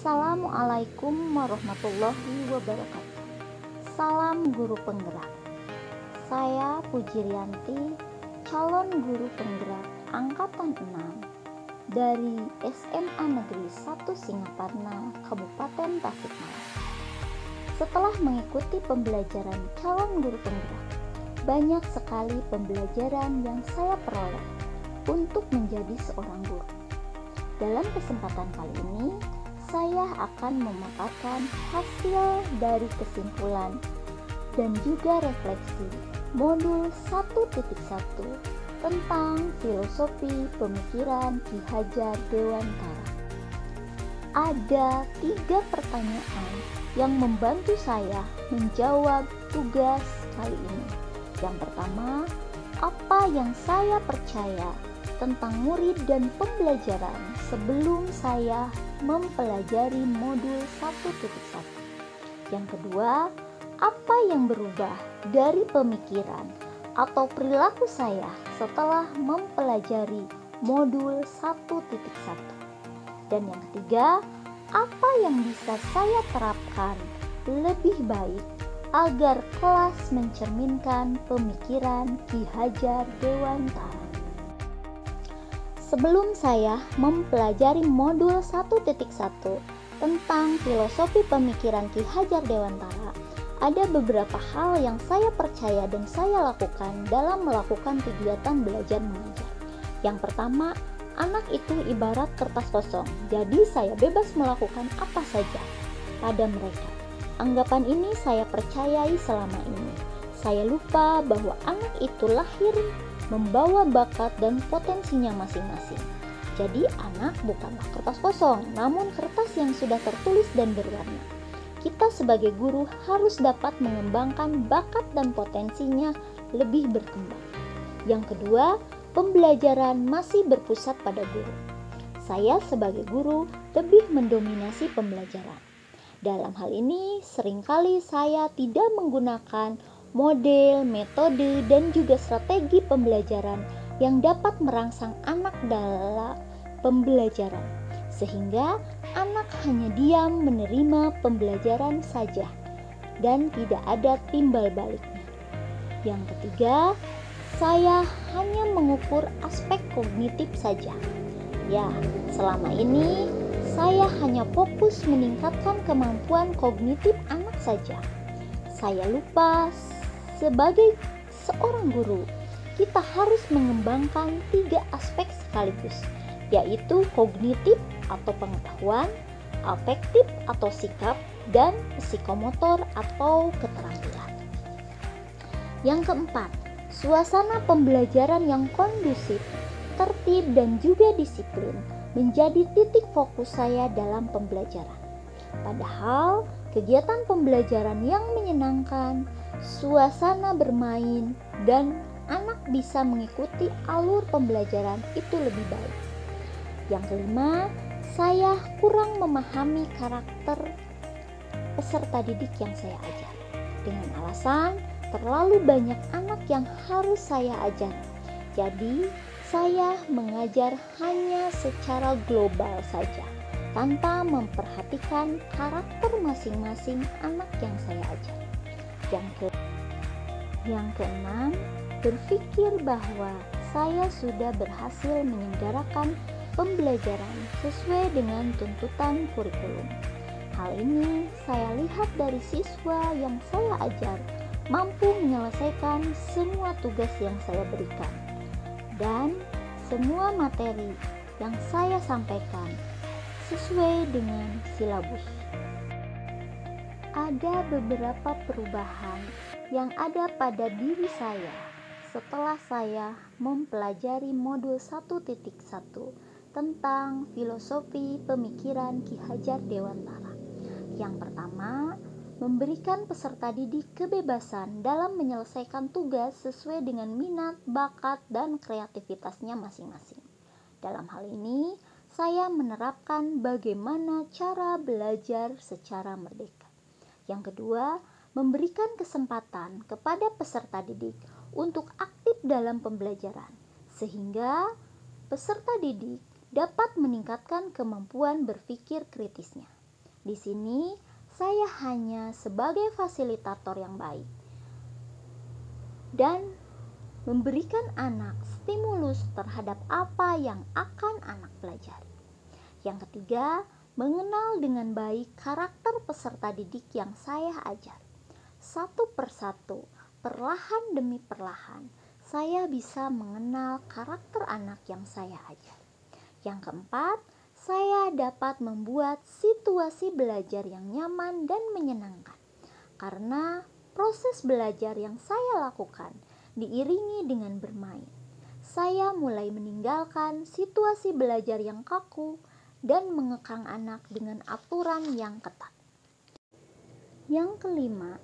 Assalamualaikum warahmatullahi wabarakatuh. Salam guru penggerak. Saya Pujirianti, calon guru penggerak angkatan 6 dari SMA Negeri 1 Singaparna, Kabupaten Tasikmalaya. Setelah mengikuti pembelajaran calon guru penggerak, banyak sekali pembelajaran yang saya peroleh untuk menjadi seorang guru. Dalam kesempatan kali ini, saya akan memaparkan hasil dari kesimpulan dan juga refleksi modul 1.1 tentang filosofi pemikiran Ki Hajar Dewantara. Ada 3 pertanyaan yang membantu saya menjawab tugas kali ini. Yang pertama, apa yang saya percaya tentang murid dan pembelajaran sebelum saya mempelajari modul 1.1. Yang kedua, apa yang berubah dari pemikiran atau perilaku saya setelah mempelajari modul 1.1. Dan yang ketiga, apa yang bisa saya terapkan lebih baik agar kelas mencerminkan pemikiran Ki Hajar Dewantara. Sebelum saya mempelajari modul 1.1 tentang filosofi pemikiran Ki Hajar Dewantara, ada beberapa hal yang saya percaya dan saya lakukan dalam melakukan kegiatan belajar mengajar. Yang pertama, anak itu ibarat kertas kosong, jadi saya bebas melakukan apa saja pada mereka. Anggapan ini saya percayai selama ini. Saya lupa bahwa anak itu lahir membawa bakat dan potensinya masing-masing. Jadi anak bukanlah kertas kosong, namun kertas yang sudah tertulis dan berwarna. Kita sebagai guru harus dapat mengembangkan bakat dan potensinya lebih berkembang. Yang kedua, pembelajaran masih berpusat pada guru. Saya sebagai guru lebih mendominasi pembelajaran. Dalam hal ini, seringkali saya tidak menggunakan model, metode, dan juga strategi pembelajaran yang dapat merangsang anak dalam pembelajaran, sehingga anak hanya diam menerima pembelajaran saja dan tidak ada timbal baliknya. Yang ketiga, saya hanya mengukur aspek kognitif saja. Ya, selama ini saya hanya fokus meningkatkan kemampuan kognitif anak saja. Saya lupa sebagai seorang guru, kita harus mengembangkan 3 aspek sekaligus, yaitu kognitif atau pengetahuan, afektif atau sikap, dan psikomotor atau keterampilan. Yang keempat, suasana pembelajaran yang kondusif, tertib, dan juga disiplin menjadi titik fokus saya dalam pembelajaran. Padahal, kegiatan pembelajaran yang menyenangkan, suasana bermain, dan anak bisa mengikuti alur pembelajaran itu lebih baik. Yang kelima, saya kurang memahami karakter peserta didik yang saya ajar. Dengan alasan terlalu banyak anak yang harus saya ajar. Jadi, saya mengajar hanya secara global saja, tanpa memperhatikan karakter masing-masing anak yang saya ajar. Yang keenam, berpikir bahwa saya sudah berhasil menyelenggarakan pembelajaran sesuai dengan tuntutan kurikulum. Hal ini saya lihat dari siswa yang saya ajar mampu menyelesaikan semua tugas yang saya berikan dan semua materi yang saya sampaikan sesuai dengan silabus. Ada beberapa perubahan yang ada pada diri saya setelah saya mempelajari modul 1.1 tentang filosofi pemikiran Ki Hajar Dewantara. Yang pertama, memberikan peserta didik kebebasan dalam menyelesaikan tugas sesuai dengan minat, bakat, dan kreativitasnya masing-masing. Dalam hal ini, saya menerapkan bagaimana cara belajar secara merdeka. Yang kedua, memberikan kesempatan kepada peserta didik untuk aktif dalam pembelajaran, sehingga peserta didik dapat meningkatkan kemampuan berpikir kritisnya. Di sini saya hanya sebagai fasilitator yang baik dan memberikan anak stimulus terhadap apa yang akan anak pelajari. Yang ketiga, mengenal dengan baik karakter peserta didik yang saya ajar. Satu persatu, perlahan demi perlahan, saya bisa mengenal karakter anak yang saya ajar. Yang keempat, saya dapat membuat situasi belajar yang nyaman dan menyenangkan. Karena proses belajar yang saya lakukan diiringi dengan bermain. Saya mulai meninggalkan situasi belajar yang kaku dan mengekang anak dengan aturan yang ketat. Yang kelima,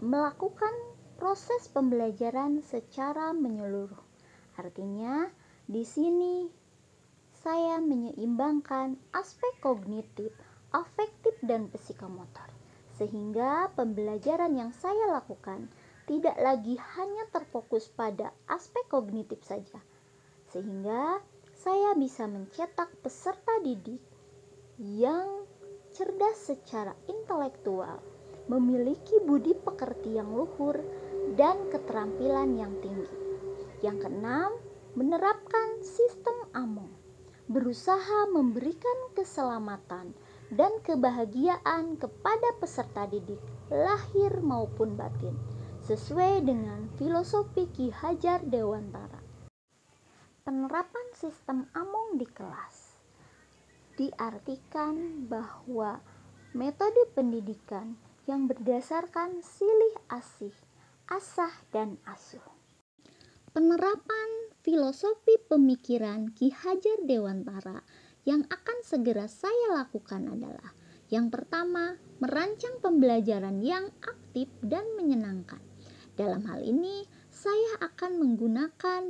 melakukan proses pembelajaran secara menyeluruh. Artinya, di sini saya menyeimbangkan aspek kognitif, afektif, dan psikomotor. Sehingga pembelajaran yang saya lakukan tidak lagi hanya terfokus pada aspek kognitif saja. Sehingga saya bisa mencetak peserta didik yang cerdas secara intelektual, memiliki budi pekerti yang luhur, dan keterampilan yang tinggi. Yang keenam, menerapkan sistem AMONG, berusaha memberikan keselamatan dan kebahagiaan kepada peserta didik, lahir maupun batin, sesuai dengan filosofi Ki Hajar Dewantara. Penerapan sistem AMONG di kelas diartikan bahwa metode pendidikan yang berdasarkan silih asih, asah, dan asuh. Penerapan filosofi pemikiran Ki Hajar Dewantara yang akan segera saya lakukan adalah: yang pertama, merancang pembelajaran yang aktif dan menyenangkan. Dalam hal ini, saya akan menggunakan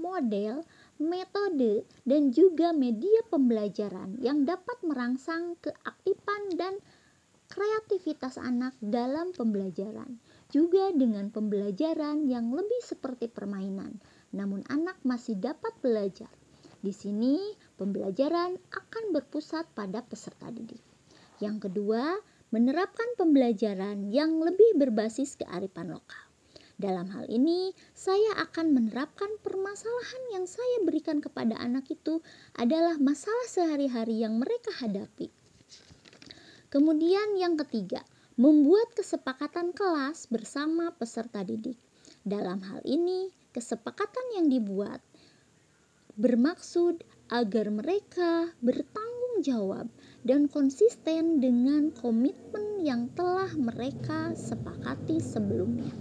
model, metode, dan juga media pembelajaran yang dapat merangsang keaktifan dan kreativitas anak dalam pembelajaran. Juga dengan pembelajaran yang lebih seperti permainan, namun anak masih dapat belajar. Di sini, pembelajaran akan berpusat pada peserta didik. Yang kedua, menerapkan pembelajaran yang lebih berbasis kearifan lokal. Dalam hal ini, saya akan menerapkan permasalahan yang saya berikan kepada anak itu adalah masalah sehari-hari yang mereka hadapi. Kemudian yang ketiga, membuat kesepakatan kelas bersama peserta didik. Dalam hal ini, kesepakatan yang dibuat bermaksud agar mereka bertanggung jawab dan konsisten dengan komitmen yang telah mereka sepakati sebelumnya.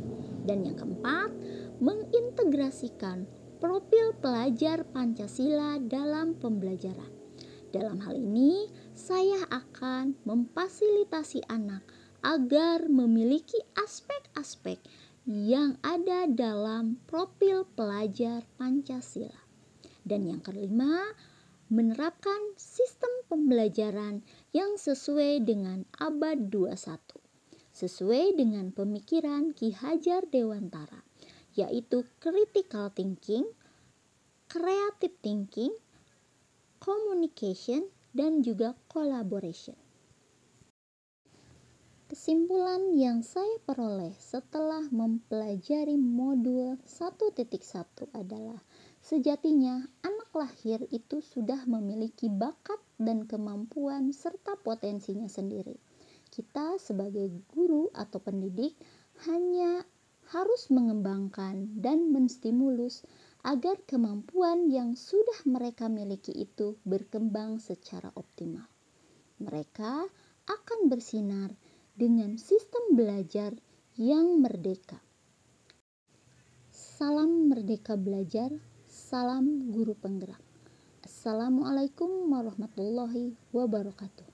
Dan yang keempat, mengintegrasikan profil pelajar Pancasila dalam pembelajaran. Dalam hal ini, saya akan memfasilitasi anak agar memiliki aspek-aspek yang ada dalam profil pelajar Pancasila. Dan yang kelima, menerapkan sistem pembelajaran yang sesuai dengan abad 21. Sesuai dengan pemikiran Ki Hajar Dewantara, yaitu critical thinking, creative thinking, communication, dan juga collaboration. Kesimpulan yang saya peroleh setelah mempelajari modul 1.1 adalah sejatinya anak lahir itu sudah memiliki bakat dan kemampuan serta potensinya sendiri. Kita sebagai guru atau pendidik hanya harus mengembangkan dan menstimulus agar kemampuan yang sudah mereka miliki itu berkembang secara optimal. Mereka akan bersinar dengan sistem belajar yang merdeka. Salam merdeka belajar, salam guru penggerak. Assalamualaikum warahmatullahi wabarakatuh.